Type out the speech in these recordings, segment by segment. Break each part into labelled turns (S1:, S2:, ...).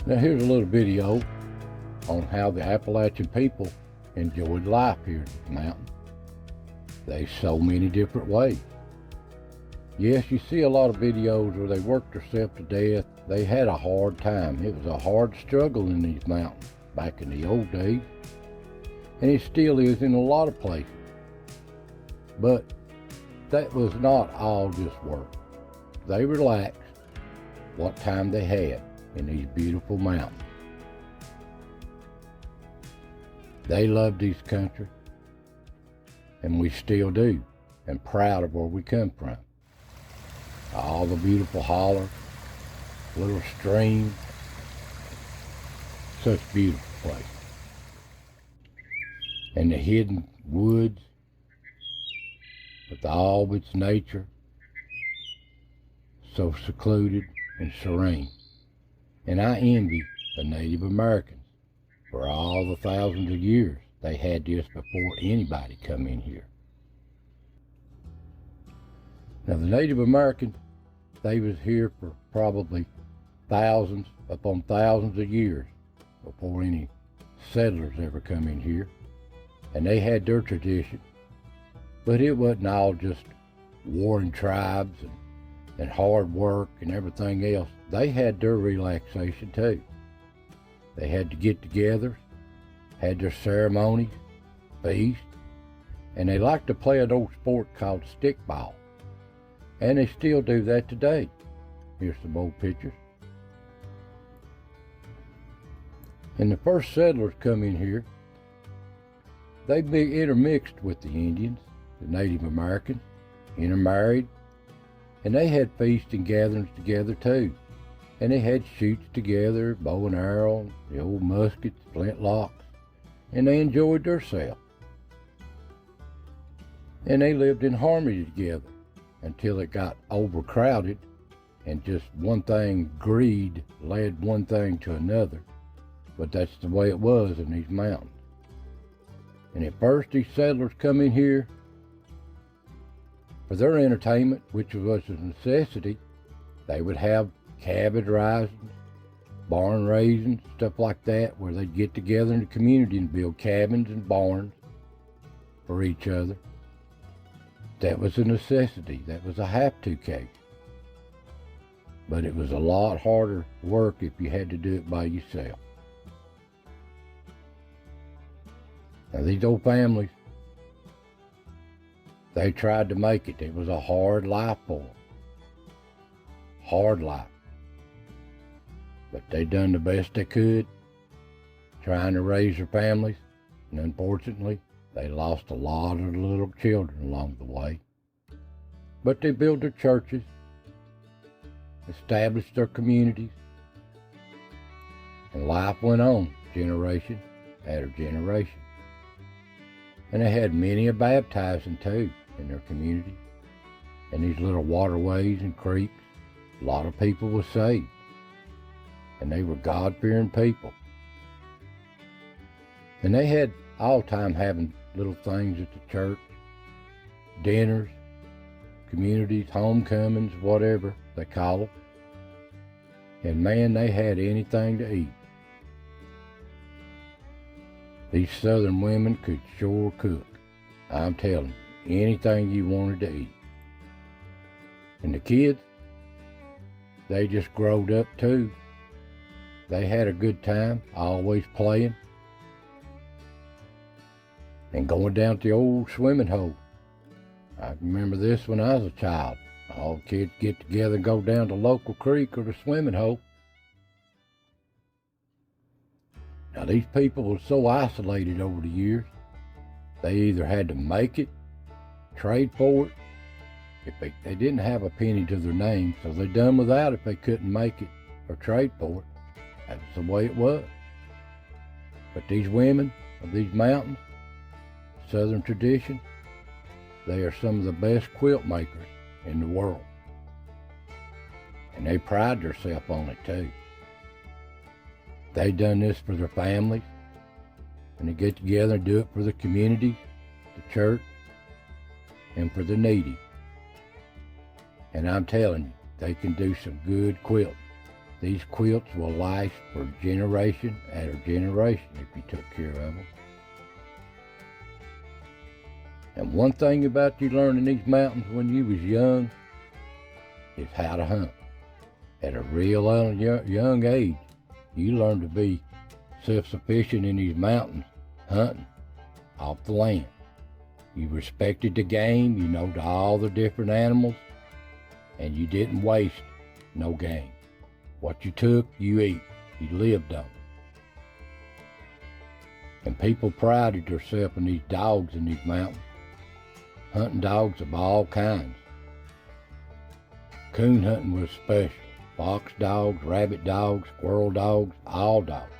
S1: Now here's a little video on how the Appalachian people enjoyed life here in the mountain. There's so many different ways. Yes, you see a lot of videos where they worked themselves to death. They had a hard time. It was a hard struggle in these mountains back in the old days. And it still is in a lot of places. But that was not all just work. They relaxed what time they had in these beautiful mountains. They loved this country, and we still do, and proud of where we come from. All the beautiful hollers, little streams, such beautiful place. And the hidden woods with all of its nature, so secluded and serene. And I envy the Native Americans for all the thousands of years they had this before anybody come in here. Now the Native Americans, they was here for probably thousands upon thousands of years before any settlers ever come in here. And they had their tradition, but it wasn't all just warring tribes and hard work and everything else. They had their relaxation too. They had to get together, had their ceremonies, feast, and they liked to play an old sport called stickball. And they still do that today. Here's some old pictures. And the first settlers come in here, they be intermixed with the Indians, the Native Americans, intermarried, and they had feasts and gatherings together too. And they had shoots together, bow and arrow, the old muskets, flintlocks, and they enjoyed themselves. And they lived in harmony together until it got overcrowded and just one thing, greed, led one thing to another. But that's the way it was in these mountains. And at first these settlers come in here for their entertainment, which was a necessity. They would have cabbage risings, barn raisings, stuff like that, where they'd get together in the community and build cabins and barns for each other. That was a necessity. That was a have-to case. But it was a lot harder work if you had to do it by yourself. Now these old families, they tried to make it. It was a hard life for them. Hard life. But they done the best they could, trying to raise their families. And unfortunately, they lost a lot of the little children along the way. But they built their churches, established their communities, and life went on generation after generation. And they had many a baptizing too in their community. And these little waterways and creeks, a lot of people were saved. And they were God-fearing people. And they had all time having little things at the church, dinners, communities, homecomings, whatever they call them. And man, they had anything to eat. These southern women could sure cook. I'm telling you, anything you wanted to eat. And the kids, they just growed up too. They had a good time, always playing. And going down to the old swimming hole. I remember this when I was a child. All kids get together and go down to the local creek or the swimming hole. Now these people were so isolated over the years, they either had to make it, trade for it. If they didn't have a penny to their name, so they done without if they couldn't make it or trade for it. That's the way it was. But these women of these mountains, Southern tradition, they are some of the best quilt makers in the world. And they pride themselves on it too. They done this for their families, and they get together and do it for the community, the church, and for the needy. And I'm telling you, they can do some good quilting. These quilts will last for generation after generation if you took care of them. And one thing about you learning these mountains when you was young is how to hunt. At a real young age, you learn to be self-sufficient in these mountains, hunting off the land. You respected the game, you know all the different animals, and you didn't waste no game. What you took, you ate. You lived on it. And people prided themselves in these dogs in these mountains. Hunting dogs of all kinds. Coon hunting was special. Fox dogs, rabbit dogs, squirrel dogs, all dogs.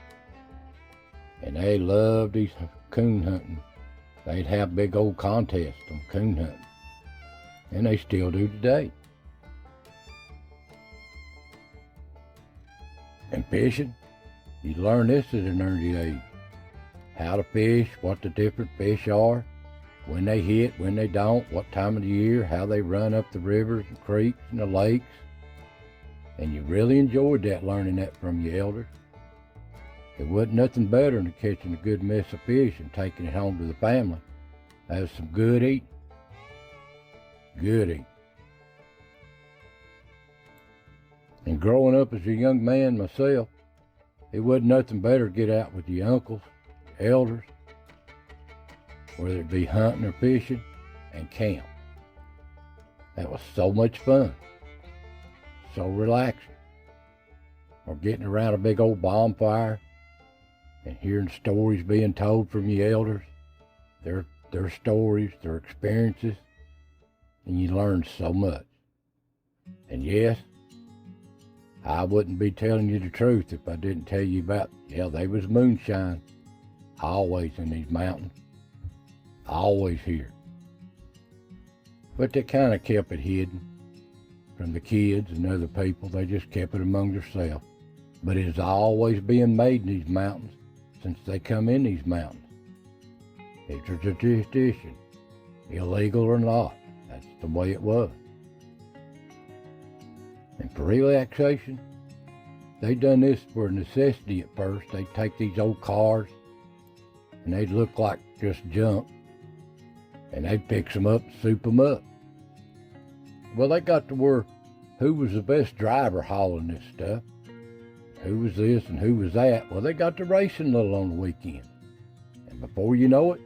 S1: And they loved these coon hunting. They'd have big old contests on coon hunting. And they still do today. And fishing, you learn this at an early age. How to fish, what the different fish are, when they hit, when they don't, what time of the year, how they run up the rivers and creeks and the lakes. And you really enjoyed that, learning that from your elders. It wasn't nothing better than catching a good mess of fish and taking it home to the family. That was some good eating. Good eating. And growing up as a young man myself, it wasn't nothing better to get out with your uncles, your elders, whether it be hunting or fishing, and camp. That was so much fun, so relaxing. Or getting around a big old bonfire and hearing stories being told from your elders, their stories, their experiences, and you learn so much. And yes, I wouldn't be telling you the truth if I didn't tell you about, they was moonshine always in these mountains. Always here. But they kind of kept it hidden from the kids and other people. They just kept it among themselves. But it's always being made in these mountains since they come in these mountains. It's a tradition, illegal or not. That's the way it was. And for relaxation, they done this for necessity at first. They'd take these old cars and they'd look like just junk. And they'd fix them up, soup them up. Well, they got to where who was the best driver hauling this stuff? Who was this and who was that? Well, they got to racing a little on the weekend. And before you know it,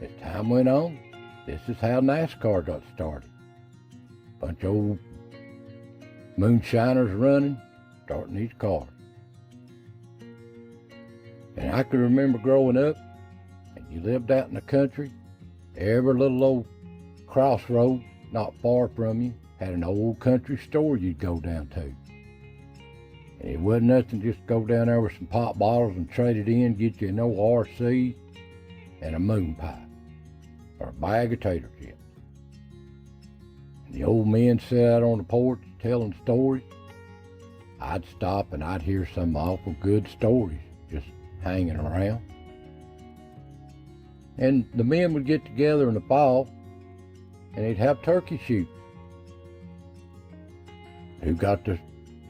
S1: as time went on, this is how NASCAR got started. Bunch of old moonshiners running, starting these cars. And I can remember growing up, and you lived out in the country, every little old crossroad not far from you had an old country store you'd go down to. And it wasn't nothing just go down there with some pop bottles and trade it in, get you an ORC and a moon pie or a bag of tater chips. And the old men sat out on the porch telling stories. I'd stop and I'd hear some awful good stories just hanging around. And the men would get together in the fall and they'd have turkey shoots. Who got the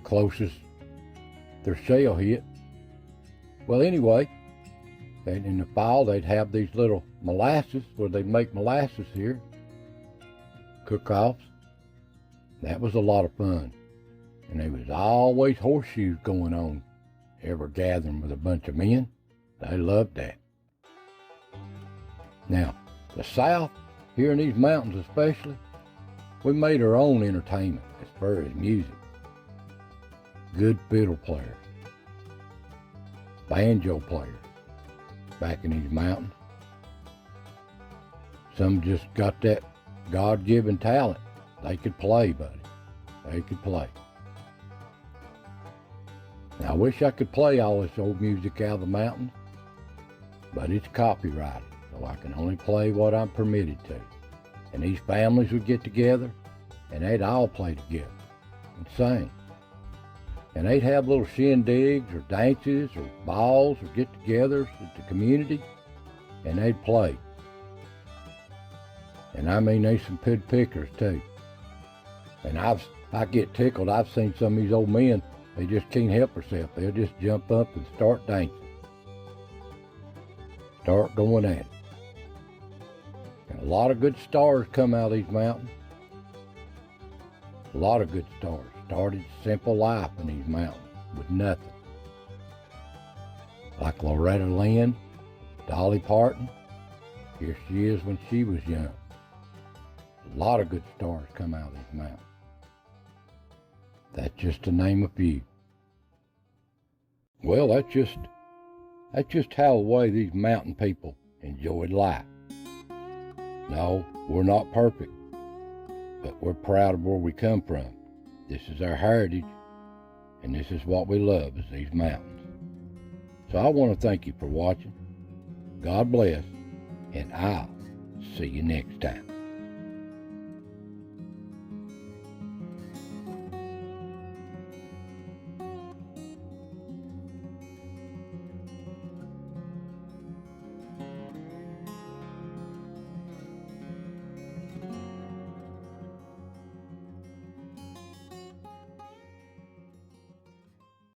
S1: closest their shell hit? Well, anyway, in the fall they'd have these little molasses where they'd make molasses here, cook-offs. That was a lot of fun. And there was always horseshoes going on, ever gathering with a bunch of men. They loved that. Now, the South, here in these mountains especially, we made our own entertainment as far as music. Good fiddle players, banjo players back in these mountains. Some just got that God-given talent. They could play, buddy. They could play. Now, I wish I could play all this old music out of the mountains, but it's copyrighted, so I can only play what I'm permitted to. And these families would get together, and they'd all play together and sing. And they'd have little shindigs or dances or balls or get-togethers at the community, and they'd play. And I mean, they some good pickers too. And I get tickled. I've seen some of these old men They just can't help themselves. They'll just jump up and start dancing. Start going at it. And a lot of good stars come out of these mountains. A lot of good stars started simple life in these mountains with nothing. Like Loretta Lynn, Dolly Parton. Here she is when she was young. A lot of good stars come out of these mountains. That's just to name a few. Well, that's just how the way these mountain people enjoyed life. No, we're not perfect, but we're proud of where we come from. This is our heritage, and this is what we love, is these mountains. So I want to thank you for watching. God bless, and I'll see you next time.